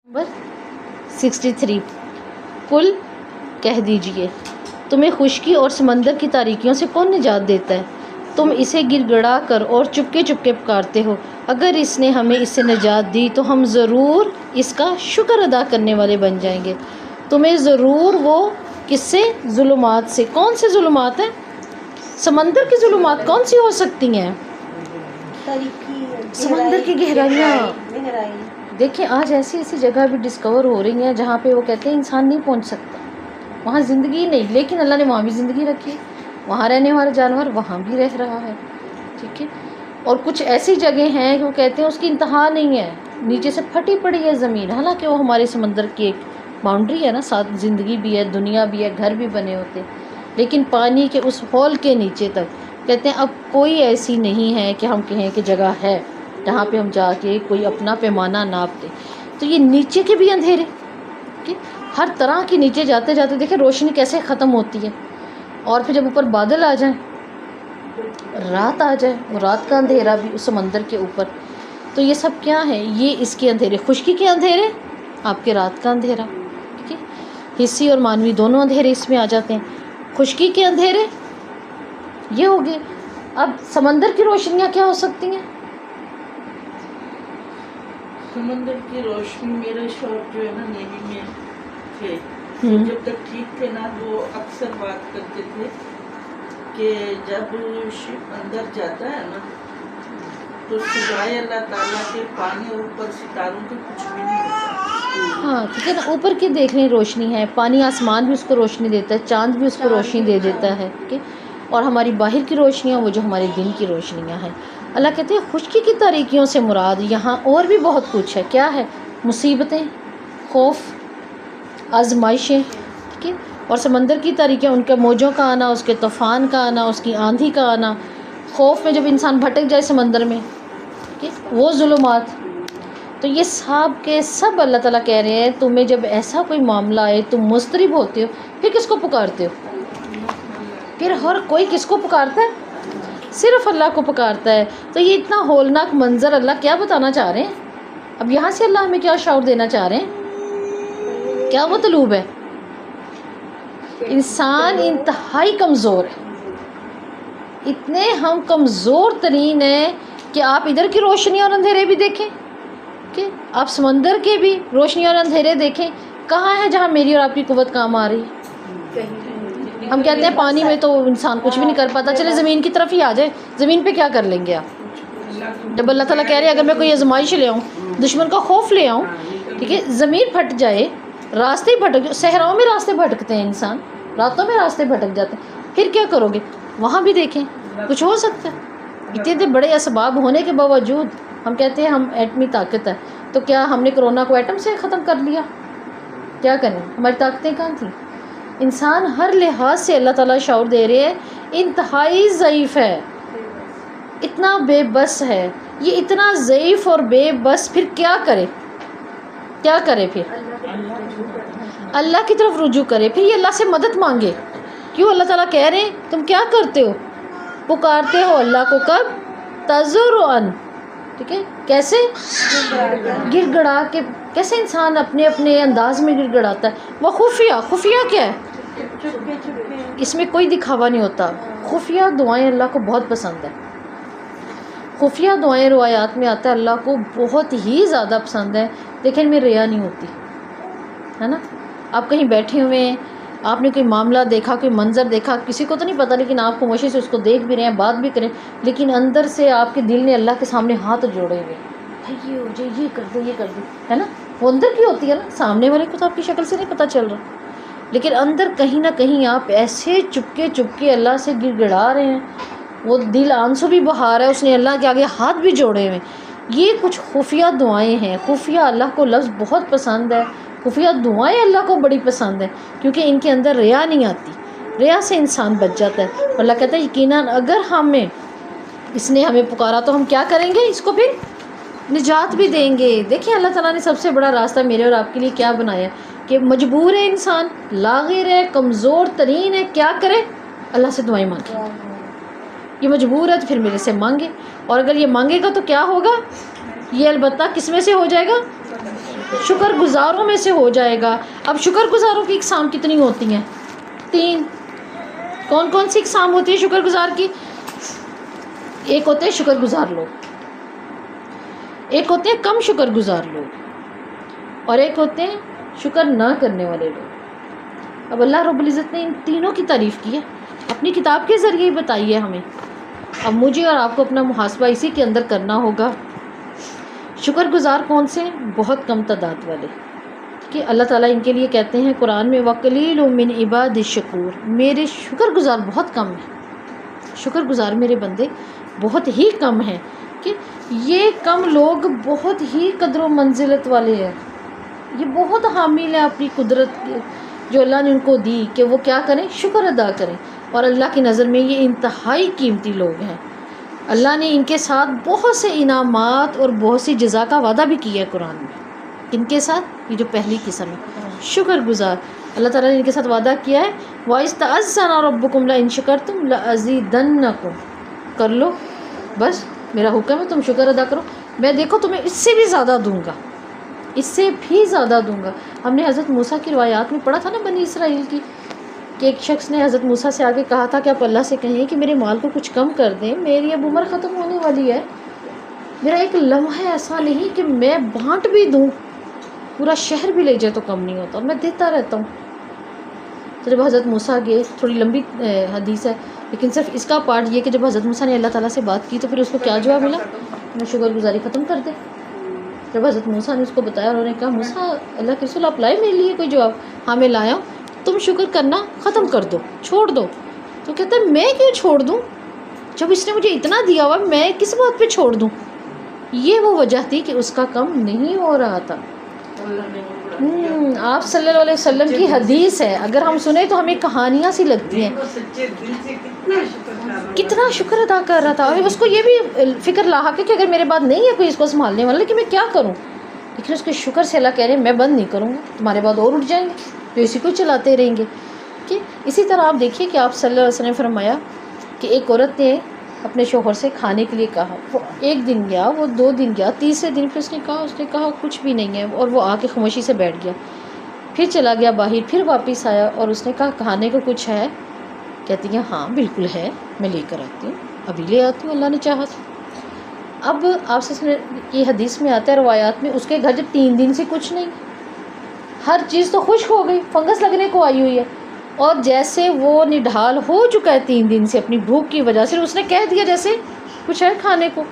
Number 63 قل کہہ دیجئے تمہیں خشکی اور سمندر کی تاریکیوں سے کون نجات دیتا ہے؟ تم اسے گڑ گڑا کر اور چپکے چپکے پکارتے ہو۔ اگر اس نے ہمیں اس سے نجات دی تو ہم ضرور اس کا شکر ادا کرنے والے بن جائیں گے۔ تمہیں ضرور وہ کس سے؟ ظلمات سے۔ کون سے ظلمات ہیں؟ سمندر کی ظلمات کون سی ہو سکتی ہیں؟ سمندر کی گہرائیاں۔ دیکھیں آج ایسی ایسی جگہ بھی ڈسکور ہو رہی ہیں جہاں پہ وہ کہتے ہیں انسان نہیں پہنچ سکتا، وہاں زندگی نہیں، لیکن اللہ نے وہاں بھی زندگی رکھی، وہاں رہنے والے جانور وہاں بھی رہ رہا ہے، ٹھیک ہے۔ اور کچھ ایسی جگہ ہیں کہ وہ کہتے ہیں اس کی انتہا نہیں ہے، نیچے سے پھٹی پڑی ہے زمین، حالانکہ وہ ہمارے سمندر کی ایک باؤنڈری ہے نا، ساتھ زندگی بھی ہے، دنیا بھی ہے، گھر بھی بنے ہوتے، لیکن پانی کے اس ہول کے نیچے تک کہتے ہیں اب کوئی ایسی نہیں ہے کہ ہم کہیں کہ جگہ ہے جہاں پہ ہم جا کے کوئی اپنا پیمانہ ناپ دیں۔ تو یہ نیچے کے بھی اندھیرے، ہر طرح کی نیچے جاتے جاتے دیکھیں روشنی کیسے ختم ہوتی ہے، اور پھر جب اوپر بادل آ جائیں، رات آ جائے، وہ رات کا اندھیرا بھی اس سمندر کے اوپر، تو یہ سب کیا ہے؟ یہ اس کے اندھیرے، خشکی کے اندھیرے، آپ کے رات کا اندھیرا، ٹھیک ہے، حصی اور معنوی دونوں اندھیرے اس میں آ جاتے ہیں۔ خشکی کے اندھیرے یہ ہو گئے۔ اب سمندر کی روشنیاں کیا ہو سکتی ہیں؟ سمندر کی روشنی، میرے شوہر جو ہے نا نیوی میں تھے، تو جب تک ٹھیک تھے نا وہ اکثر بات کرتے تھے کہ جب شپ اندر جاتا ہے نا تو سوائے اللہ تعالیٰ کے پانی اور اوپر ستاروں کے کچھ بھی نہیں ہوتا۔ ہاں ٹھیک ہے نا، اوپر کی دیکھ لیں روشنی ہے، پانی آسمان بھی اس کو روشنی دیتا ہے، چاند بھی اس کو روشنی دے دیتا ہے، ٹھیک ہے، اور ہماری باہر کی روشنیاں وہ جو ہمارے دن کی روشنیاں ہیں۔ اللہ کہتے ہیں خشکی کی تاریکیوں سے مراد یہاں اور بھی بہت کچھ ہے۔ کیا ہے؟ مصیبتیں، خوف، آزمائشیں، ٹھیک ہے، اور سمندر کی تاریکیاں، ان کے موجوں کا آنا، اس کے طوفان کا آنا، اس کی آندھی کا آنا، خوف میں جب انسان بھٹک جائے سمندر میں، ٹھیک ہے، وہ ظلمات۔ تو یہ سب کے سب اللہ تعالیٰ کہہ رہے ہیں تمہیں جب ایسا کوئی معاملہ آئے تم مضطرب ہوتے ہو، پھر کس کو پکارتے ہو؟ پھر ہر کوئی کس کو پکارتا ہے؟ صرف اللہ کو پکارتا ہے۔ تو یہ اتنا ہولناک منظر اللہ کیا بتانا چاہ رہے ہیں؟ اب یہاں سے اللہ ہمیں کیا شعور دینا چاہ رہے ہیں؟ کیا مطلوب ہے؟ انسان انتہائی کمزور ہے، اتنے ہم کمزور ترین ہیں کہ آپ ادھر کی روشنی اور اندھیرے بھی دیکھیں، کہ آپ سمندر کے بھی روشنی اور اندھیرے دیکھیں، کہاں ہے جہاں میری اور آپ کی قوت کام آ رہی ہے؟ ہم کہتے ہیں پانی میں تو انسان کچھ بھی نہیں کر پاتا، چلے زمین کی طرف ہی آ جائے، زمین پہ کیا کر لیں گے آپ؟ جب اللہ تعالیٰ کہہ رہے ہیں اگر میں کوئی آزمائش لے آؤں، دشمن کا خوف لے آؤں، ٹھیک ہے، زمین پھٹ جائے، راستے بھٹک، صحراؤں میں راستے بھٹکتے ہیں انسان، راتوں میں راستے بھٹک جاتے ہیں، پھر کیا کرو گے؟ وہاں بھی دیکھیں کچھ ہو سکتا ہے۔ اتنے بڑے اسباب ہونے کے باوجود ہم کہتے ہیں ہم ایٹمی طاقت ہے، تو کیا ہم نے کرونا کو ایٹم سے ختم کر لیا؟ کیا کریں؟ ہماری طاقتیں کہاں تھیں؟ انسان ہر لحاظ سے اللہ تعالیٰ شعور دے رہے ہیں انتہائی ضعیف ہے، اتنا بے بس ہے، یہ اتنا ضعیف اور بے بس، پھر کیا کرے؟ کیا کرے پھر؟ اللہ کی طرف رجوع کرے، پھر یہ اللہ سے مدد مانگے۔ کیوں اللہ تعالیٰ کہہ رہے ہیں تم کیا کرتے ہو؟ پکارتے ہو اللہ کو، کب؟ تضرعاً، ٹھیک ہے، کیسے؟ گڑ گڑا کے۔ کیسے انسان اپنے اپنے انداز میں گڑ گڑاتا ہے؟ وہ خفیہ، خفیہ کیا ہے؟ اس میں کوئی دکھاوا نہیں ہوتا۔ خفیہ دعائیں اللہ کو بہت پسند ہے، خفیہ دعائیں روایات میں آتا ہے اللہ کو بہت ہی زیادہ پسند ہے، لیکن ان میں ریا نہیں ہوتی ہے نا۔ آپ کہیں بیٹھے ہوئے ہیں، آپ نے کوئی معاملہ دیکھا، کوئی منظر دیکھا، کسی کو تو نہیں پتہ، لیکن آپ خاموشی سے اس کو دیکھ بھی رہے ہیں، بات بھی کریں، لیکن اندر سے آپ کے دل نے اللہ کے سامنے ہاتھ جوڑے ہوئے، یہ ہو جائے، یہ کر دے، یہ کر دے، ہے نا، وہ اندر کی ہوتی ہے نا، سامنے والے کو تو آپ کی شکل سے نہیں پتہ چل رہا، لیکن اندر کہیں نہ کہیں آپ ایسے چپکے چپکے اللہ سے گڑ گڑا رہے ہیں، وہ دل آنسو بھی بہا رہا ہے، اس نے اللہ کے آگے ہاتھ بھی جوڑے ہوئے۔ یہ کچھ خفیہ دعائیں ہیں، خفیہ اللہ کو لفظ بہت پسند ہے، خفیہ دعائیں اللہ کو بڑی پسند ہیں، کیونکہ ان کے اندر ریا نہیں آتی، ریا سے انسان بچ جاتا ہے۔ اللہ کہتا ہے یقیناً اگر اس نے ہمیں پکارا تو ہم کیا کریں گے؟ اس کو پھر نجات بھی دیں گے۔ دیکھیں اللہ تعالیٰ نے سب سے بڑا راستہ میرے اور آپ کے لیے کیا بنایا کہ مجبور ہے انسان، لاغر ہے، کمزور ترین ہے، کیا کرے؟ اللہ سے دعائیں مانگے۔ یہ مجبور ہے تو پھر میرے سے مانگے، اور اگر یہ مانگے گا تو کیا ہوگا؟ یہ البتہ کس میں سے ہو جائے گا؟ شکر گزاروں میں سے ہو جائے گا۔ اب شکر گزاروں کی اقسام کتنی ہوتی ہیں؟ 3۔ کون کون سی اقسام ہوتی ہے شکر گزار کی؟ ایک ہوتے ہیں شکر گزار لوگ، ایک ہوتے ہیں کم شکر گزار لوگ، اور ایک ہوتے ہیں شکر نہ کرنے والے لوگ۔ اب اللہ رب العزت نے ان تینوں کی تعریف کی ہے، اپنی کتاب کے ذریعے ہی بتائی ہے ہمیں۔ اب مجھے اور آپ کو اپنا محاسبہ اسی کے اندر کرنا ہوگا۔ شکر گزار کون سے ہیں؟ بہت کم تعداد والے، کہ اللہ تعالیٰ ان کے لیے کہتے ہیں قرآن میں وَقَلِيلٌ مِّنْ عِبَادِي الشَّكُورِ، میرے شکر گزار بہت کم ہیں، شکر گزار میرے بندے بہت ہی کم ہیں، کہ یہ کم لوگ بہت ہی قدر و منزلت والے ہیں، یہ بہت حامل ہیں اپنی قدرت کے جو اللہ نے ان کو دی، کہ وہ کیا کریں؟ شکر ادا کریں، اور اللہ کی نظر میں یہ انتہائی قیمتی لوگ ہیں۔ اللہ نے ان کے ساتھ بہت سے انعامات اور بہت سی جزا کا وعدہ بھی کیا ہے قرآن میں۔ کن کے ساتھ؟ یہ جو پہلی قسم ہے شکر گزار، اللہ تعالیٰ نے ان کے ساتھ وعدہ کیا ہے وَإِذْ تَأَذَّنَ رَبُّكُمْ لَئِن شَكَرْتُمْ لَأَزِيدَنَّكُمْ، کر لو بس، میرا حکم ہے تم شکر ادا کرو، میں دیکھو تمہیں اس سے بھی زیادہ دوں گا، اس سے بھی زیادہ دوں گا۔ ہم نے حضرت موسیٰ کی روایات میں پڑھا تھا نا بنی اسرائیل کی، کہ ایک شخص نے حضرت موسیٰ سے آگے کہا تھا کہ آپ اللہ سے کہیں کہ میرے مال کو کچھ کم کر دیں، میری اب عمر ختم ہونے والی ہے، میرا ایک لمحہ ایسا نہیں کہ میں بانٹ بھی دوں، پورا شہر بھی لے جائے تو کم نہیں ہوتا، میں دیتا رہتا ہوں۔ تو جب حضرت موسیٰ گئے، تھوڑی لمبی حدیث ہے لیکن صرف اس کا پارٹ یہ کہ جب حضرت موسیٰ نے اللہ تعالیٰ سے بات کی تو پھر اس کو کیا جواب ملا؟ میں شکر گزاری ختم کر دے۔ جب حضرت موسیٰ نے اس کو بتایا، انہوں نے کہا موسیٰ اللہ کے رسول آپ لائے میرے لیے کوئی جواب؟ ہاں میں لایا ہوں، تم شکر کرنا ختم کر دو، چھوڑ دو۔ تو کہتا ہے میں کیوں چھوڑ دوں، جب اس نے مجھے اتنا دیا ہوا میں کس بات پہ چھوڑ دوں؟ یہ وہ وجہ تھی کہ اس کا کم نہیں ہو رہا تھا۔ آپ صلی اللہ علیہ وسلم کی حدیث ہے، اگر ہم سنیں تو ہمیں کہانیاں سی لگتی ہیں، کتنا شکر ادا کر رہا تھا، اور اس کو یہ بھی فکر لاحق ہے کہ اگر میرے بعد نہیں ہے کوئی اس کو سنبھالنے والا کہ میں کیا کروں، لیکن اس کے شکر سے اللہ کہہ رہے ہیں میں بند نہیں کروں گا، تمہارے بعد اور اٹھ جائیں گے جو اسی کو چلاتے رہیں گے۔ کہ اسی طرح آپ دیکھیے کہ آپ صلی اللہ علیہ وسلم نے فرمایا کہ ایک عورت نے اپنے شوہر سے کھانے کے لیے کہا، وہ 1 دن گیا، وہ 2 دن گیا، تیسرے دن پھر اس نے کہا کچھ بھی نہیں ہے، اور وہ آ کے خاموشی سے بیٹھ گیا، پھر چلا گیا باہر، پھر واپس آیا اور اس نے کہا کھانے کو کچھ ہے؟ کہتی ہیں ہاں بالکل ہے، میں لے کر آتی ہوں، ابھی لے آتی ہوں، اللہ نے چاہا تو۔ اب آپ سے یہ حدیث میں آتا ہے روایات میں، اس کے گھر جب 3 دن سے کچھ نہیں، ہر چیز تو خشک ہو گئی، فنگس لگنے کو آئی ہوئی ہے، اور جیسے وہ نڈھال ہو چکا ہے 3 دن سے اپنی بھوک کی وجہ سے، اس نے کہہ دیا جیسے کچھ ہے کھانے کو،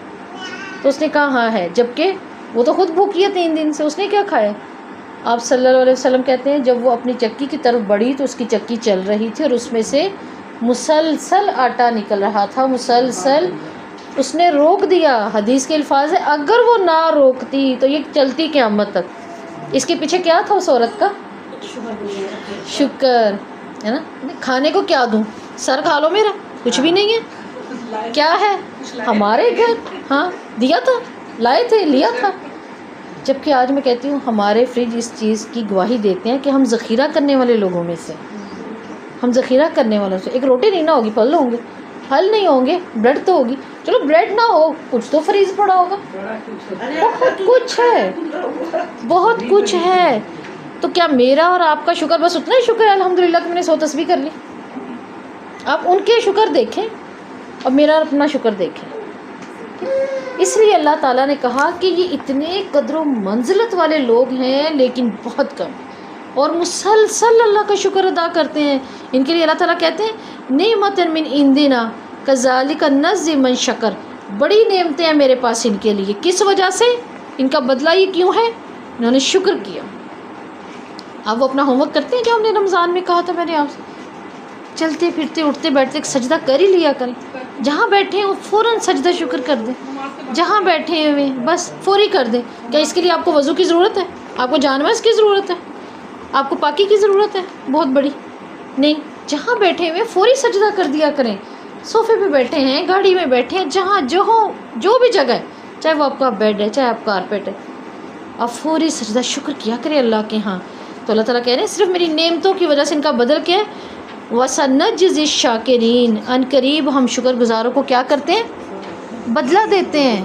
تو اس نے کہا ہاں ہے، جبکہ وہ تو خود بھوکی ہے 3 دن سے، اس نے کیا کھایا؟ آپ صلی اللہ علیہ وسلم کہتے ہیں جب وہ اپنی چکی کی طرف بڑھی تو اس کی چکی چل رہی تھی اور اس میں سے مسلسل آٹا نکل رہا تھا، مسلسل، اس نے روک دیا۔ حدیث کے الفاظ ہے اگر وہ نہ روکتی تو یہ چلتی قیامت تک۔ اس کے پیچھے کیا تھا اس عورت کا؟ شکر ہے نا۔ کھانے کو کیا دوں؟ سر کھا لو میرا، کچھ بھی نہیں ہے، کیا ہے ہمارے گھر، ہاں دیا تھا، لائے تھے، لیا تھا۔ جبکہ آج میں کہتی ہوں ہمارے فریج اس چیز کی گواہی دیتے ہیں کہ ہم ذخیرہ کرنے والے لوگوں میں سے، ہم ذخیرہ کرنے والوں سے۔ ایک روٹی نہیں نہ ہوگی، پھل ہوں گے، پھل نہیں ہوں گے، بریڈ تو ہوگی، چلو بریڈ نہ ہو کچھ تو فریز پڑا ہوگا، بہت کچھ ہے، بہت کچھ ہے۔ تو کیا میرا اور آپ کا شکر بس اتنا ہی شکر ہے الحمدللہ کہ میں نے 100 تسبیح کر لی؟ آپ ان کے شکر دیکھیں اور میرا اپنا شکر دیکھیں۔ اس لیے اللہ تعالیٰ نے کہا کہ یہ اتنے قدر و منزلت والے لوگ ہیں لیکن بہت کم، اور مسلسل اللہ کا شکر ادا کرتے ہیں۔ ان کے لیے اللہ تعالیٰ کہتے ہیں نعمت من عندنا کذالک نجزی من شکر، بڑی نعمتیں ہیں میرے پاس ان کے لیے، کس وجہ سے؟ ان کا بدلہ یہ کیوں ہے؟ انہوں نے شکر کیا۔ اب وہ اپنا ہوم ورک کرتے ہیں جو ہم نے رمضان میں کہا تھا، میں نے آپ سے چلتے پھرتے اٹھتے بیٹھتے ایک سجدہ کر ہی لیا کریں، جہاں بیٹھے ہیں فوراً سجدہ شکر کر دیں، جہاں بیٹھے ہوئے بس فوری کر دیں۔ کیا اس کے لیے آپ کو وضو کی ضرورت ہے؟ آپ کو جانورز کی ضرورت ہے؟ آپ کو پاکی کی ضرورت ہے بہت بڑی؟ نہیں، جہاں بیٹھے ہوئے فوری سجدہ کر دیا کریں۔ صوفے پہ بیٹھے ہیں، گاڑی میں بیٹھے ہیں، جہاں جو بھی جگہ ہے، چاہے وہ آپ کا بیڈ ہے، چاہے آپ کا کارپیٹ ہے، آپ فوری سجدہ شکر کیا کریں اللہ کے ہاں۔ تو اللہ تعالیٰ کہہ رہے ہیں صرف میری نعمتوں کی وجہ سے ان کا بدل کیا ہے؟ وَسَنَجْزِي الشَّاكِرِينَ، ان قریب ہم شکر گزاروں کو کیا کرتے ہیں؟ بدلہ دیتے ہیں۔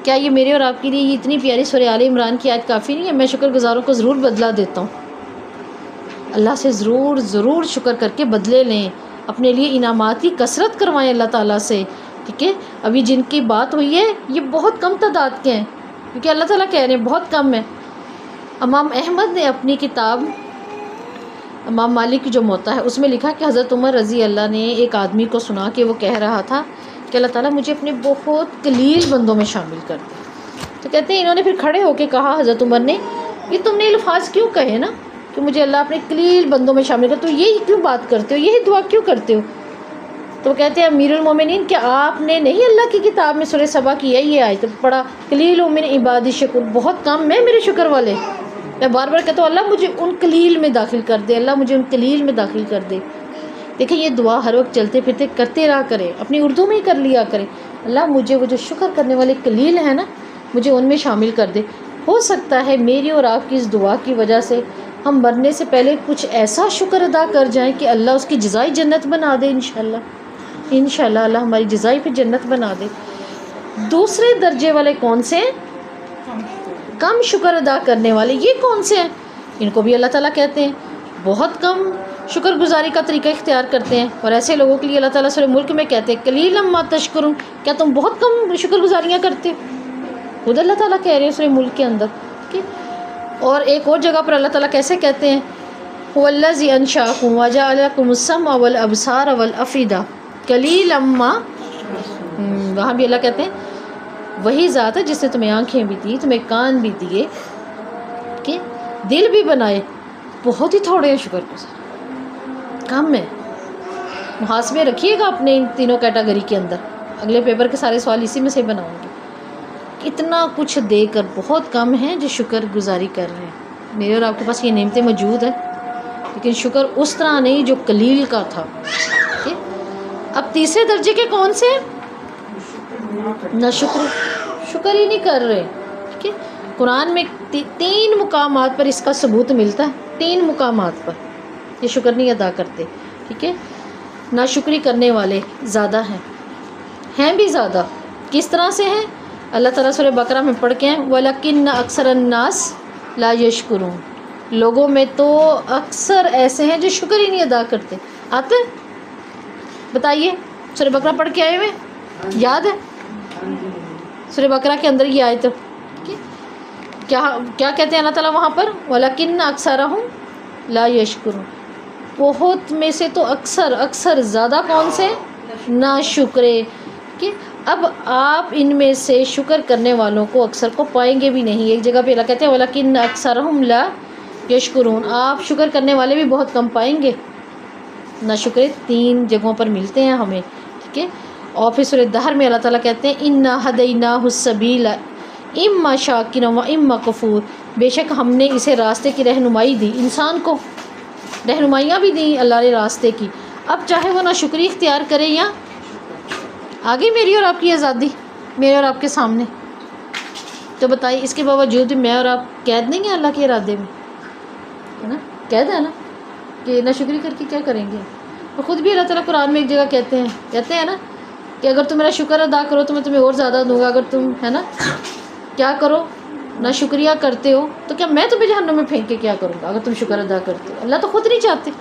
کیا یہ میرے اور آپ کے لیے یہ اتنی پیاری سورہ آل عمران کی آیت کافی نہیں ہے؟ میں شکر گزاروں کو ضرور بدلہ دیتا ہوں، اللہ سے ضرور شکر کر کے بدلے لیں، اپنے لیے انعامات کی کثرت کروائیں اللہ تعالیٰ سے، ٹھیک ہے؟ ابھی جن کی بات ہوئی ہے یہ بہت کم تعداد کے ہیں، کیونکہ اللہ تعالیٰ کہہ رہے ہیں بہت کم ہے۔ امام احمد نے اپنی کتاب امام مالک کی جو موطا ہے اس میں لکھا کہ حضرت عمر رضی اللہ نے ایک آدمی کو سنا کہ وہ کہہ رہا تھا کہ اللہ تعالیٰ مجھے اپنے بہت قلیل بندوں میں شامل کر دے، تو کہتے ہیں انہوں نے پھر کھڑے ہو کے کہا حضرت عمر نے، یہ تم نے الفاظ کیوں کہے نا کہ مجھے اللہ اپنے قلیل بندوں میں شامل کر، تو یہی کیوں بات کرتے ہو، یہی دعا کیوں کرتے ہو؟ تو کہتے ہیں امیر المومنین کہ آپ نے نہیں اللہ کی کتاب میں سورہ سبا کی ہے یہ آیت پڑھا، قلیل من عبادی شکر، بہت کم ہیں میرے شکر والے۔ میں بار بار کہتا ہوں اللہ مجھے ان قلیل میں داخل کر دے، اللہ مجھے ان قلیل میں داخل کر دے۔ دیکھیں یہ دعا ہر وقت چلتے پھرتے کرتے رہا کریں، اپنی اردو میں ہی کر لیا کریں، اللہ مجھے وہ جو شکر کرنے والے قلیل ہیں نا مجھے ان میں شامل کر دے۔ ہو سکتا ہے میری اور آپ کی اس دعا کی وجہ سے ہم مرنے سے پہلے کچھ ایسا شکر ادا کر جائیں کہ اللہ اس کی جزائی جنت بنا دے انشاءاللہ اللہ ہماری جزائی پہ جنت بنا دے۔ دوسرے درجے والے کون سے ہیں؟ کم شکر ادا کرنے والے۔ یہ کون سے ہیں؟ ان کو بھی اللہ تعالیٰ کہتے ہیں بہت کم شکر گزاری کا طریقہ اختیار کرتے ہیں، اور ایسے لوگوں کے لیے اللہ تعالیٰ سورہ ملک میں کہتے ہیں قلیلا ما تشکرون، کیا تم بہت کم شکر گزاریاں کرتے ہو؟ خود اللہ تعالیٰ کہہ رہے ہیں سورہ ملک کے اندر، ٹھیک ہے؟ اور ایک اور جگہ پر اللہ تعالیٰ کیسے کہتے ہیں هو الذی انشأکم وجعل لکم السمع والابصار والافئدہ قلیلا ما، وہاں بھی اللہ کہتے ہیں وہی ذات ہے جس نے تمہیں آنکھیں بھی دی، تمہیں کان بھی دیے، کہ دل بھی بنائے، بہت ہی تھوڑے ہیں شکر گزار، کم ہے۔ محاسبے رکھیے گا اپنے ان تینوں کیٹیگری کے اندر، اگلے پیپر کے سارے سوال اسی میں سے بناؤں گی۔ اتنا کچھ دے کر بہت کم ہیں جو شکر گزاری کر رہے ہیں۔ میرے اور آپ کے پاس یہ نعمتیں موجود ہیں، لیکن شکر اس طرح نہیں جو قلیل کا تھا۔ اب تیسرے درجے کے کون سے ہیں؟ نہ شکر ہی نہیں کر رہے، ٹھیک ہے؟ قرآن میں 3 مقامات پر اس کا ثبوت ملتا ہے، 3 مقامات پر یہ شکر نہیں ادا کرتے، ٹھیک ہے؟ ناشکری کرنے والے زیادہ ہیں بھی زیادہ۔ کس طرح سے ہیں؟ اللہ تعالیٰ سورہ بقرہ میں پڑھ کے ہیں وَلَكِنَّ أَكْثَرَ النَّاسِ لَا يَشْكُرُونَ، لوگوں میں تو اکثر ایسے ہیں جو شکر ہی نہیں ادا کرتے۔ آتے بتائیے، سورہ بقرہ پڑھ کے آئے ہوئے یاد ہے؟ سورہ بقرہ کے اندر یہ آیت کیا کہتے ہیں اللہ تعالیٰ وہاں پر؟ وَلَكِنَّ أَكْثَرَهُمْ لَا يَشْكُرُونَ، بہت میں سے تو اکثر زیادہ کون سے؟ ناشکرے، کہ اب آپ ان میں سے شکر کرنے والوں کو اکثر کو پائیں گے بھی نہیں۔ ایک جگہ پہ اللہ کہتے ہیں وَلَكِنَّ أَكْثَرَهُمْ لَا يَشْكُرُونَ، آپ شکر کرنے والے بھی بہت کم پائیں گے۔ ناشکرے 3 جگہوں پر ملتے ہیں ہمیں، ٹھیک ہے؟ اور پھر سورہ دہر میں اللہ تعالیٰ کہتے ہیں اِنَّا هَدَيْنَاهُ السَّبِيلَ اِمَّا شَاكِرًا وَإِمَّا كَفُورًا، بے شک ہم نے اسے راستے کی رہنمائی دی، انسان کو رہنمائیاں بھی دیں اللہ نے راستے کی، اب چاہے وہ ناشکری اختیار کرے یا آگے میری اور آپ کی آزادی میرے اور آپ کے سامنے۔ تو بتائیے اس کے باوجود میں اور آپ قید نہیں ہیں اللہ کے ارادے میں، ہے نا؟ قید ہے نا کہ ناشکری کر کے کیا کریں گے؟ اور خود بھی اللہ تعالیٰ قرآن میں ایک جگہ کہتے ہیں نا کہ اگر تم میرا شکر ادا کرو تو میں تمہیں اور زیادہ دوں گا، اگر تم ہے نا کیا کرو نہ شکریہ کرتے ہو تو کیا میں تمہیں جہنم میں پھینک کے کیا کروں گا اگر تم شکر ادا کرتے ہو۔ اللہ تو خود نہیں چاہتے،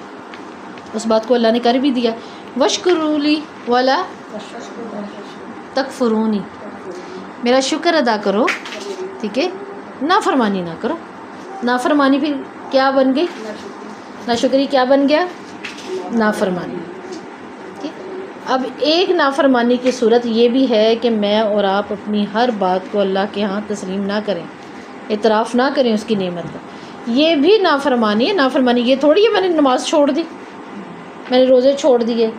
اس بات کو اللہ نے کر بھی دیا وَاشْكُرُوا لِي وَلَا تَكْفُرُونِ، میرا شکر ادا کرو، ٹھیک ہے؟ نافرمانی نہ کرو۔ نافرمانی پھر کیا بن گئی؟ ناشکری کیا بن گیا؟ نافرمانی۔ اب ایک نافرمانی کی صورت یہ بھی ہے کہ میں اور آپ اپنی ہر بات کو اللہ کے ہاں تسلیم نہ کریں، اعتراف نہ کریں اس کی نعمت کا، یہ بھی نافرمانی ہے۔ نافرمانی یہ تھوڑی ہے میں نے نماز چھوڑ دی، میں نے روزے چھوڑ دیے،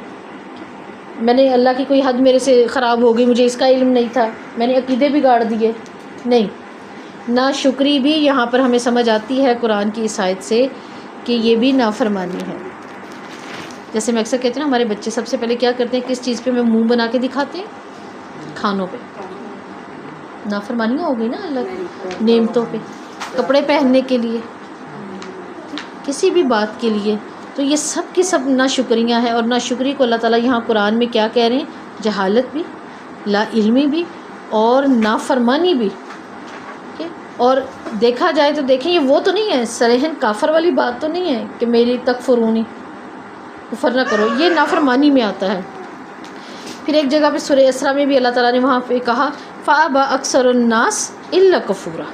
میں نے اللہ کی کوئی حد میرے سے خراب ہو گئی، مجھے اس کا علم نہیں تھا، میں نے عقیدے بگاڑ دیے، نہیں۔ ناشکری بھی یہاں پر ہمیں سمجھ آتی ہے قرآن کی اس آیت سے کہ یہ بھی نافرمانی ہے۔ جیسے میں اکثر کہتی ہوں نا ہمارے بچے سب سے پہلے کیا کرتے ہیں، کس چیز پہ میں منہ بنا کے دکھاتے ہیں؟ کھانوں پہ۔ نافرمانیاں ہو گئی نا اللہ کی نعمتوں پہ، کپڑے پہننے کے لیے، کسی بھی بات کے لیے، تو یہ سب کی سب ناشکریاں ہیں۔ اور ناشکری کو اللہ تعالیٰ یہاں قرآن میں کیا کہہ رہے ہیں؟ جہالت بھی، لا علمی بھی، اور نافرمانی بھی. اور دیکھا جائے تو دیکھیں یہ وہ تو نہیں ہے صریحاً کافر والی بات تو نہیں ہے کہ میری تکفرونی کفر نہ کرو، یہ نافرمانی میں آتا ہے. پھر ایک جگہ پہ سورہ اسراء میں بھی اللہ تعالیٰ نے وہاں پہ کہا فَأَبَى أَكْثَرُ النَّاسِ إِلَّا كُفُورًا.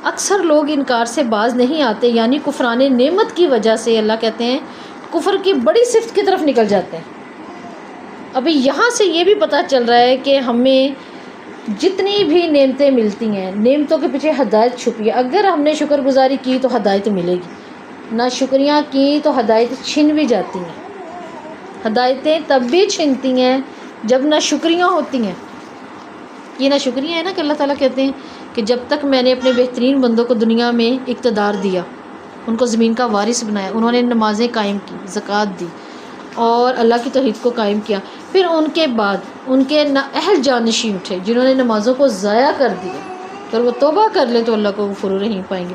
اکثر لوگ انکار سے باز نہیں آتے، یعنی کفران نعمت کی وجہ سے اللہ کہتے ہیں کفر کی بڑی صفت کی طرف نکل جاتے ہیں. ابھی یہاں سے یہ بھی پتہ چل رہا ہے کہ ہمیں جتنی بھی نعمتیں ملتی ہیں نعمتوں کے پیچھے ہدایت چھپی ہے. اگر ہم نے شکر گزاری کی تو ہدایت ملے گی، نہ شکریہ کی تو ہدایت چھن بھی جاتی ہیں. ہدایتیں تب بھی چھنتی ہیں جب نہ شکریاں ہوتی ہیں. یہ نہ شکریہ ہے نا کہ اللہ تعالیٰ کہتے ہیں کہ جب تک میں نے اپنے بہترین بندوں کو دنیا میں اقتدار دیا، ان کو زمین کا وارث بنایا، انہوں نے نمازیں قائم کی، زکوٰۃ دی اور اللہ کی توحید کو قائم کیا، پھر ان کے بعد ان کے اہل جانشین اٹھے جنہوں نے نمازوں کو ضائع کر دیا. اگر وہ توبہ کر لیں تو اللہ کو غفور رحیم پائیں گے.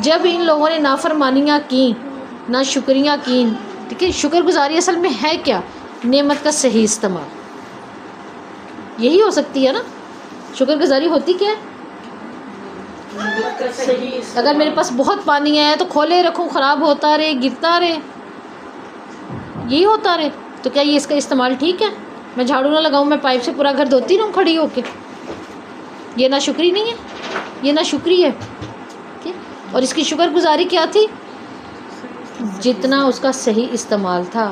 جب ان لوگوں نے نافرمانیاں کیں، نہ شکریاں کیں، ٹھیک ہے. شکر گزاری اصل میں ہے کیا؟ نعمت کا صحیح استعمال. یہی ہو سکتی ہے نا. شکر گزاری ہوتی کیا ہے؟ اگر میرے پاس بہت پانی ہے تو کھولے رکھوں، خراب ہوتا رہے، گرتا رہے، یہی ہوتا رہے، تو کیا یہ اس کا استعمال ٹھیک ہے؟ میں جھاڑو نہ لگاؤں، میں پائپ سے پورا گھر دھوتی رہوں کھڑی ہو کے، یہ نہ شکری نہیں ہے، یہ نہ شکری ہے. اور اس کی شکر گزاری کیا تھی؟ جتنا اس کا صحیح استعمال تھا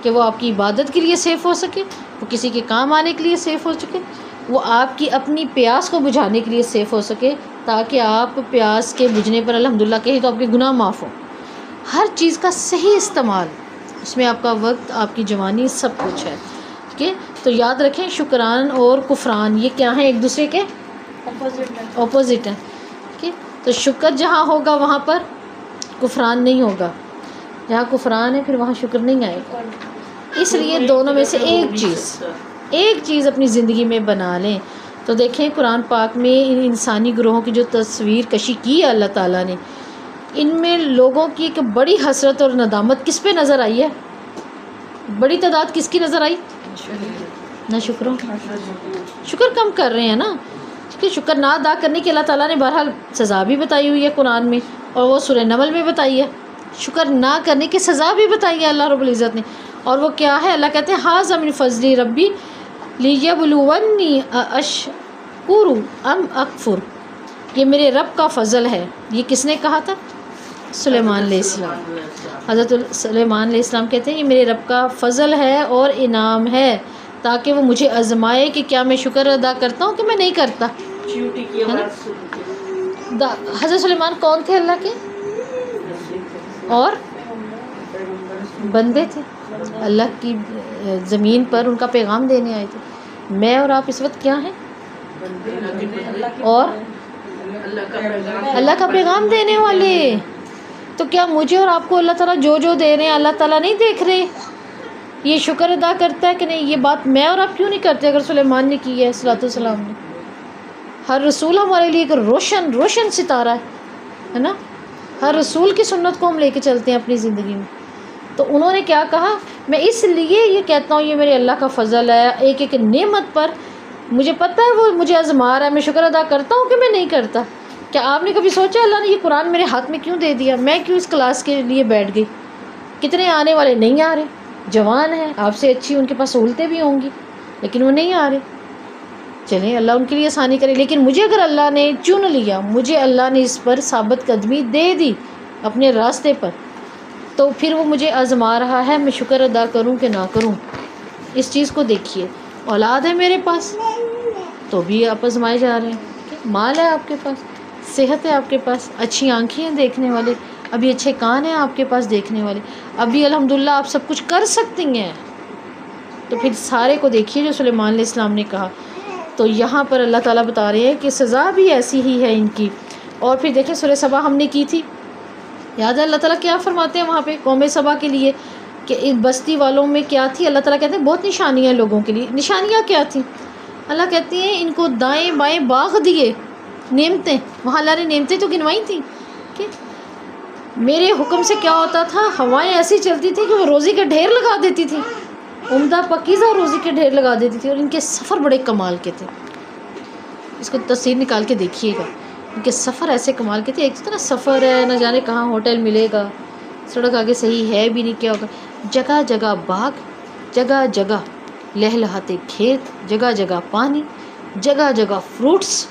کہ وہ آپ کی عبادت کے لیے سیف ہو سکے، وہ کسی کے کام آنے کے لیے سیف ہو سکے، وہ آپ کی اپنی پیاس کو بجھانے کے لیے سیف ہو سکے، تاکہ آپ پیاس کے بجھنے پر الحمدللہ کہیں تو آپ کے گناہ معاف ہوں. ہر چیز کا صحیح استعمال، اس میں آپ کا وقت، آپ کی جوانی، سب کچھ ہے. ٹھیک ہے. تو یاد رکھیں شکران اور کفران یہ کیا ہیں؟ ایک دوسرے کے اپوزٹ ہیں. ٹھیک ہے. تو شکر جہاں ہوگا وہاں پر کفران نہیں ہوگا، جہاں کفران ہے پھر وہاں شکر نہیں آئے گا. اس لیے دونوں میں سے ایک چیز اپنی زندگی میں بنا لیں. تو دیکھیں قرآن پاک میں ان انسانی گروہوں کی جو تصویر کشی کی ہے اللہ تعالیٰ نے، ان میں لوگوں کی ایک بڑی حسرت اور ندامت کس پہ نظر آئی ہے؟ بڑی تعداد کس کی نظر آئی؟ نہ شکروں. شکر کم کر رہے ہیں نا، کہ شکر نہ ادا کرنے کی اللہ تعالیٰ نے بہرحال سزا بھی بتائی ہوئی ہے قرآن میں، اور وہ سورہ نمل میں بتائی ہے. شکر نہ کرنے کی سزا بھی بتائی ہے اللہ رب العزت نے. اور وہ کیا ہے؟ اللہ کہتے ہیں ھذا من فضل ربی لیبلونی اشکر ام اکفر. یہ میرے رب کا فضل ہے. یہ کس نے کہا تھا؟ سلیمان علیہ السلام. حضرت سلیمان علیہ السلام کہتے ہیں یہ میرے رب کا فضل ہے اور انعام ہے، تاکہ وہ مجھے آزمائے کہ کیا میں شکر ادا کرتا ہوں کہ میں نہیں کرتا. حضرت سلیمان کون تھے؟ اللہ کے اور بندے تھے، اللہ کی زمین پر ان کا پیغام دینے آئے تھے. میں اور آپ اس وقت کیا ہیں؟ اور اللہ کا پیغام دینے والے. تو کیا مجھے اور آپ کو اللہ تعالیٰ جو دے رہے ہیں اللہ تعالیٰ نہیں دیکھ رہے؟ یہ شکر ادا کرتا ہے کہ نہیں؟ یہ بات میں اور آپ کیوں نہیں کرتے اگر سلیمان نے کی ہے صلوات والسلام نے؟ ہر رسول ہمارے لیے ایک روشن ستارہ ہے نا. ہر رسول کی سنت کو ہم لے کے چلتے ہیں اپنی زندگی میں. تو انہوں نے کیا کہا؟ میں اس لیے یہ کہتا ہوں یہ میرے اللہ کا فضل ہے، ایک ایک نعمت پر مجھے پتہ ہے وہ مجھے آزما رہا ہے، میں شکر ادا کرتا ہوں کہ میں نہیں کرتا. کیا آپ نے کبھی سوچا اللہ نے یہ قرآن میرے ہاتھ میں کیوں دے دیا؟ میں کیوں اس کلاس کے لیے بیٹھ گئی؟ کتنے آنے والے نہیں آ رہے، جوان ہیں آپ سے اچھی، ان کے پاس سہولتیں بھی ہوں گی، لیکن وہ نہیں آ رہے. چلیں اللہ ان کے لیے آسانی کرے. لیکن مجھے اگر اللہ نے چن لیا، مجھے اللہ نے اس پر ثابت قدمی دے دی اپنے راستے پر، تو پھر وہ مجھے آزما رہا ہے، میں شکر ادا کروں کہ نہ کروں. اس چیز کو دیکھیے. اولاد ہے میرے پاس تو بھی آپ آزمائے جا رہے ہیں، مال ہے آپ کے پاس، صحت ہے آپ کے پاس، اچھی آنکھیں ہیں دیکھنے والے، ابھی اچھے کان ہیں آپ کے پاس دیکھنے والے، ابھی الحمدللہ آپ سب کچھ کر سکتی ہیں. تو پھر سارے کو دیکھیے جو سلیمان علیہ السلام نے کہا. تو یہاں پر اللہ تعالیٰ بتا رہے ہیں کہ سزا بھی ایسی ہی ہے ان کی. اور پھر دیکھیں سورہ سبا ہم نے کی تھی، یاد ہے اللہ تعالیٰ کیا فرماتے ہیں وہاں پہ قوم سبا کے لیے کہ ان بستی والوں میں کیا تھی؟ اللہ تعالیٰ کہتے ہیں بہت نشانیاں لوگوں کے لیے. نشانیاں کیا تھیں؟ اللہ کہتے ہیں ان کو دائیں بائیں باغ دیے، نعمتیں، وہاں اللہ نے نعمتیں تو گنوائی تھیں کہ میرے حکم سے کیا ہوتا تھا، ہوائیں ایسی چلتی تھیں کہ وہ روزی کے ڈھیر لگا دیتی تھی، عمدہ پکیزہ روزی کے ڈھیر لگا دیتی تھی. اور ان کے سفر بڑے کمال کے تھے. اس کو تصویر نکال کے دیکھیے گا، ان کے سفر ایسے کمال کے تھے. ایک تو نا سفر ہے، نہ جانے کہاں ہوٹل ملے گا، سڑک آگے صحیح ہے بھی نہیں، کیا ہوگا. جگہ جگہ باغ، جگہ جگہ لہلہاتے کھیت، جگہ جگہ پانی، جگہ جگہ فروٹس،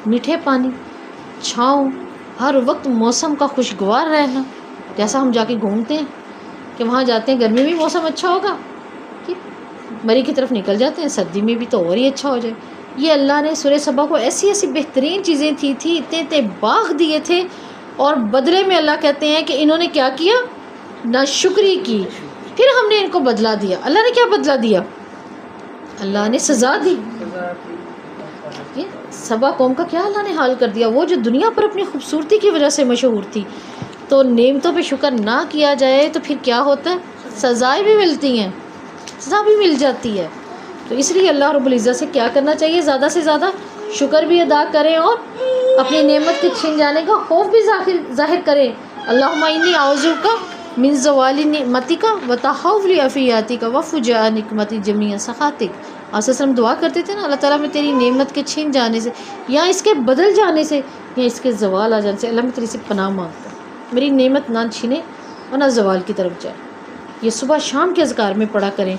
میٹھے پانی، چھاؤں، ہر وقت موسم کا خوشگوار رہنا. جیسا ہم جا کے گھومتے ہیں کہ وہاں جاتے ہیں گرمی میں موسم اچھا ہوگا، مری کی طرف نکل جاتے ہیں سردی میں بھی تو اور ہی اچھا ہو جائے. یہ اللہ نے سورہ سبا کو ایسی ایسی بہترین چیزیں تھی اتنے اتنے باغ دیے تھے، اور بدلے میں اللہ کہتے ہیں کہ انہوں نے کیا کیا، ناشکری کی. پھر ہم نے ان کو بدلا دیا. اللہ نے کیا بدلا دیا؟ اللہ نے سزا دی. سبا قوم کا کیا اللہ نے حال کر دیا، وہ جو دنیا پر اپنی خوبصورتی کی وجہ سے مشہور تھی. تو نعمتوں پہ شکر نہ کیا جائے تو پھر کیا ہوتا ہے، سزائیں بھی ملتی ہیں، سزا بھی مل جاتی ہے. تو اس لیے اللہ رب العزت سے کیا کرنا چاہیے، زیادہ سے زیادہ شکر بھی ادا کریں اور اپنی نعمت کے چھن جانے کا خوف بھی ظاہر کریں. اللہم انی اعوذ بک من زوال نعمتک وتحول عافیتک وفجاء نقمت جمیع سخطک. آپ صلی اللہ علیہ وسلم دعا کرتے تھے نا، اللہ تعالیٰ میں تیری نعمت کے چھن جانے سے یا اس کے بدل جانے سے یا اس کے زوال آ جانے سے، اللہ میں تیری سے پناہ مانگتا ہوں، میری نعمت نہ چھینے اور نہ زوال کی طرف جائے. یہ صبح شام کے اذکار میں پڑھا کریں.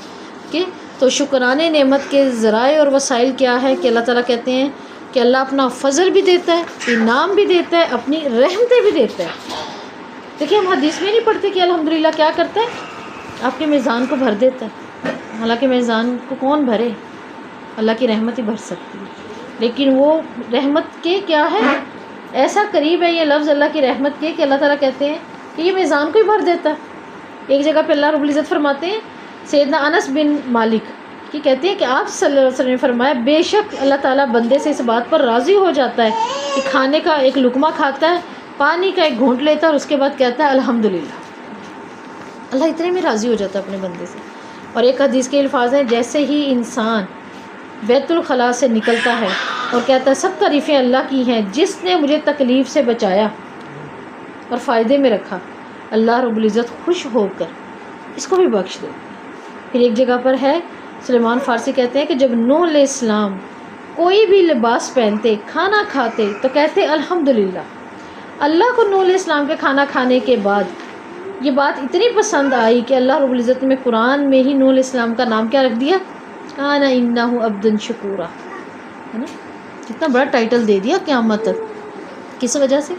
کہ تو شکرانے نعمت کے ذرائع اور وسائل کیا ہے کہ اللہ تعالیٰ کہتے ہیں کہ اللہ اپنا فضل بھی دیتا ہے، انعام بھی دیتا ہے، اپنی رحمتیں بھی دیتا ہے. دیکھیے ہم حدیث میں نہیں پڑھتے کہ الحمدللہ کیا کرتا ہے، آپ کے میزان کو بھر دیتا ہے. حالانکہ میزان کو کون بھرے، اللہ کی رحمت ہی بھر سکتی ہے. لیکن وہ رحمت کے کیا ہے، ایسا قریب ہے یہ لفظ اللہ کی رحمت کے کہ اللہ تعالیٰ کہتے ہیں کہ یہ میزان کو ہی بھر دیتا ہے. ایک جگہ پہ اللہ رب العزت فرماتے ہیں، سیدنا انس بن مالک کی کہتے ہیں کہ آپ صلی اللہ علیہ وسلم نے فرمایا، بے شک اللہ تعالیٰ بندے سے اس بات پر راضی ہو جاتا ہے کہ کھانے کا ایک لقمہ کھاتا ہے، پانی کا ایک گھونٹ لیتا ہے اور اس کے بعد کہتا ہے الحمدللہ. اللہ اتنے میں راضی ہو جاتا ہے اپنے بندے سے. اور ایک حدیث کے الفاظ ہیں، جیسے ہی انسان بیت الخلاء سے نکلتا ہے اور کہتا ہے سب تعریفیں اللہ کی ہیں جس نے مجھے تکلیف سے بچایا اور فائدے میں رکھا، اللہ رب العزت خوش ہو کر اس کو بھی بخش دے. پھر ایک جگہ پر ہے، سلیمان فارسی کہتے ہیں کہ جب نوح علیہ السلام کوئی بھی لباس پہنتے، کھانا کھاتے تو کہتے الحمدللہ. اللہ کو نوح علیہ السلام کے کھانا کھانے کے بعد یہ بات اتنی پسند آئی کہ اللہ رب العزت نے قرآن میں ہی نوح علیہ السلام کا نام کیا رکھ دیا، کان انہ عبدا شکورا. ہے نا، کتنا بڑا ٹائٹل دے دیا قیامت تک. کس وجہ سے؟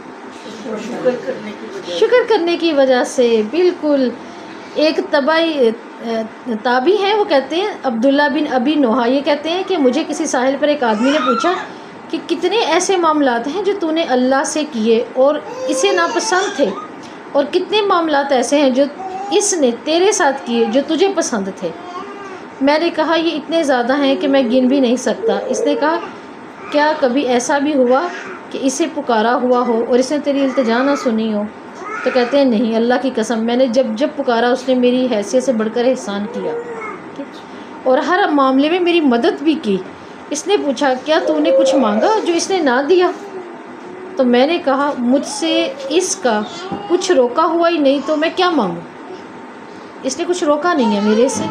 شکر کرنے کی وجہ سے. بالکل. ایک تابعی ہیں، وہ کہتے ہیں عبداللہ بن ابی نوحہ، یہ کہتے ہیں کہ مجھے کسی ساحل پر ایک آدمی نے پوچھا کہ کتنے ایسے معاملات ہیں جو تو نے اللہ سے کیے اور اسے ناپسند تھے، اور کتنے معاملات ایسے ہیں جو اس نے تیرے ساتھ کیے جو تجھے پسند تھے. میں نے کہا یہ اتنے زیادہ ہیں کہ میں گن بھی نہیں سکتا. اس نے کہا کیا کبھی ایسا بھی ہوا کہ اسے پکارا ہوا ہو اور اس نے تیری التجا نہ سنی ہو؟ تو کہتے ہیں نہیں، اللہ کی قسم میں نے جب پکارا اس نے میری حیثیت سے بڑھ کر احسان کیا اور ہر معاملے میں میری مدد بھی کی. اس نے پوچھا کیا تو نے کچھ مانگا جو اس نے نہ دیا؟ تو میں نے کہا مجھ سے اس کا کچھ روکا ہوا ہی نہیں تو میں کیا مانگوں، اس نے کچھ روکا نہیں ہے میرے سے.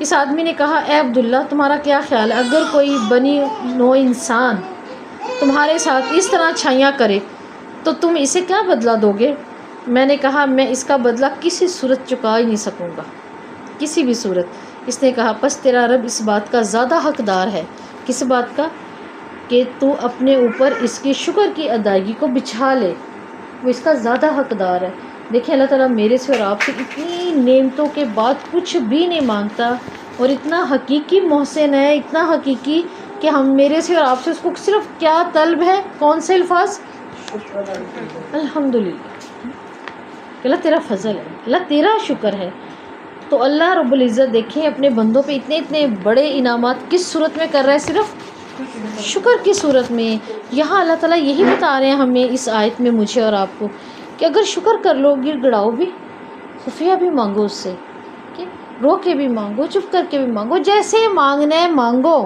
اس آدمی نے کہا اے عبداللہ تمہارا کیا خیال ہے، اگر کوئی بنی نوع انسان تمہارے ساتھ اس طرح چھائیاں کرے تو تم اسے کیا بدلہ دو گے؟ میں نے کہا میں اس کا بدلہ کسی صورت چکا ہی نہیں سکوں گا، کسی بھی صورت. اس نے کہا پس تیرا رب اس بات کا زیادہ حقدار ہے. کس بات کا؟ کہ تو اپنے اوپر اس کی شکر کی ادائیگی کو بچھا لے، وہ اس کا زیادہ حقدار ہے. دیکھیں اللہ تعالیٰ میرے سے اور آپ سے اتنی نعمتوں کے بعد کچھ بھی نہیں مانگتا، اور اتنا حقیقی محسن ہے، اتنا حقیقی کہ ہم میرے سے اور آپ سے اس کو صرف کیا طلب ہے، کون سے الفاظ؟ الحمدللہ. اللہ تیرا فضل ہے، اللہ تیرا شکر ہے. تو اللہ رب العزت دیکھیں اپنے بندوں پہ اتنے اتنے بڑے انعامات کس صورت میں کر رہا ہے، صرف شکر کی صورت میں. یہاں اللہ تعالیٰ یہی بتا رہے ہیں ہمیں اس آیت میں، مجھے اور آپ کو، کہ اگر شکر کر لو، گر گڑاؤ بھی، خفیہ بھی مانگو اس سے، کہ رو کے بھی مانگو، چپ کر کے بھی مانگو، جیسے مانگنا ہے مانگو،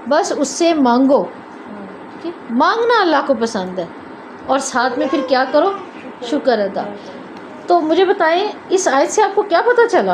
بس اس سے مانگو. کہ مانگنا اللہ کو پسند ہے، اور ساتھ میں پھر کیا کرو، شکر ادا. تو مجھے بتائیں اس آیت سے آپ کو کیا پتہ چلا؟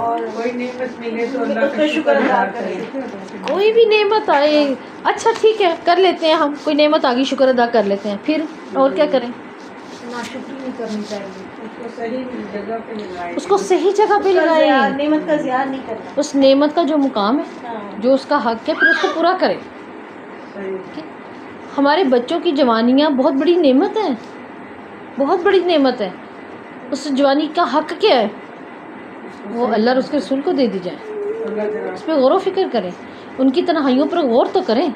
اور کوئی نعمت ملے تو اللہ کا شکر ادا کریں. کوئی بھی نعمت آئے اچھا ٹھیک ہے کر لیتے ہیں ہم, کوئی نعمت آ گئی شکر ادا کر لیتے ہیں, پھر اور کیا کریں؟ ناشکری نہیں کرنی چاہیے, اس کو صحیح جگہ پہ لگائیں, اس کو صحیح جگہ پہ لگائیں, نعمت کا زیادہ نہیں کرنا. اس نعمت کا جو مقام ہے, جو اس کا حق ہے, پھر اس کو پورا کریں. صحیح. ہمارے بچوں کی جوانیاں بہت بڑی نعمت ہیں, بہت بڑی نعمت ہے. اس جوانی کا حق کیا ہے, وہ اللہ اور اس کے رسول کو دے دی جائے. اس پہ غور و فکر کریں, ان کی تنہائیوں پر غور تو کریں,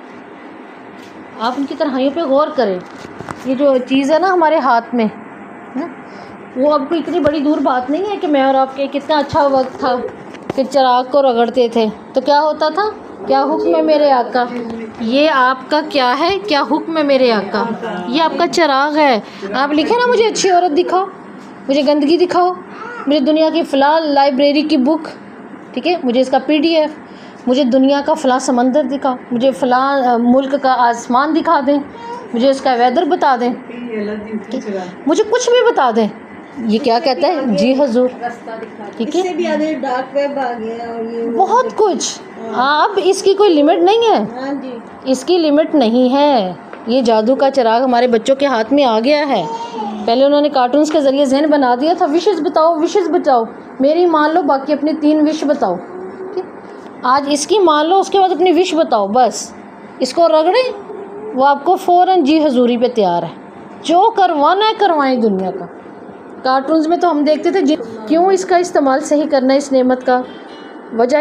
آپ ان کی تنہائیوں پہ غور کریں. یہ جو چیز ہے نا ہمارے ہاتھ میں, وہ اب کوئی اتنی بڑی دور بات نہیں ہے کہ میں اور آپ کے کتنا اچھا وقت تھا کہ چراغ کو رگڑتے تھے تو کیا ہوتا تھا, کیا حکم ہے میرے آقا. یہ آپ کا کیا ہے, کیا حکم ہے میرے آقا, یہ آپ کا چراغ ہے. آپ لکھیں نا مجھے اچھی عورت دکھاؤ, مجھے گندگی دکھاؤ, مجھے دنیا کی فلاں لائبریری کی بک, ٹھیک ہے, مجھے اس کا PDF, مجھے دنیا کا فلاں سمندر دکھاؤ, مجھے فلاں ملک کا آسمان دکھا دیں, مجھے اس کا ویدر بتا دیں, مجھے کچھ بھی بتا دیں. یہ کیا کہتا ہے, جی حضور, ٹھیک اس سے ہے, بھی آگے ڈارک ویب آ گیا اور یہ بہت کچھ. اب اس کی کوئی لمٹ نہیں ہے, ہاں جی, اس کی لمٹ نہیں ہے. یہ جادو کا چراغ ہمارے بچوں کے ہاتھ میں آ گیا ہے. پہلے انہوں نے کارٹونز کے ذریعے ذہن بنا دیا تھا, وشز بتاؤ, وشز بتاؤ, میری مان لو, باقی اپنی 3 وش بتاؤ. آج اس کی مان لو, اس کے بعد اپنی وش بتاؤ, بس اس کو رگڑیں, وہ آپ کو فوراً جی حضوری پہ تیار ہے. جو کروانا ہے کروائیں دنیا کا. کارٹونز میں تو ہم دیکھتے تھے کیوں اس کا استعمال صحیح کرنا ہے اس نعمت کا, وجہ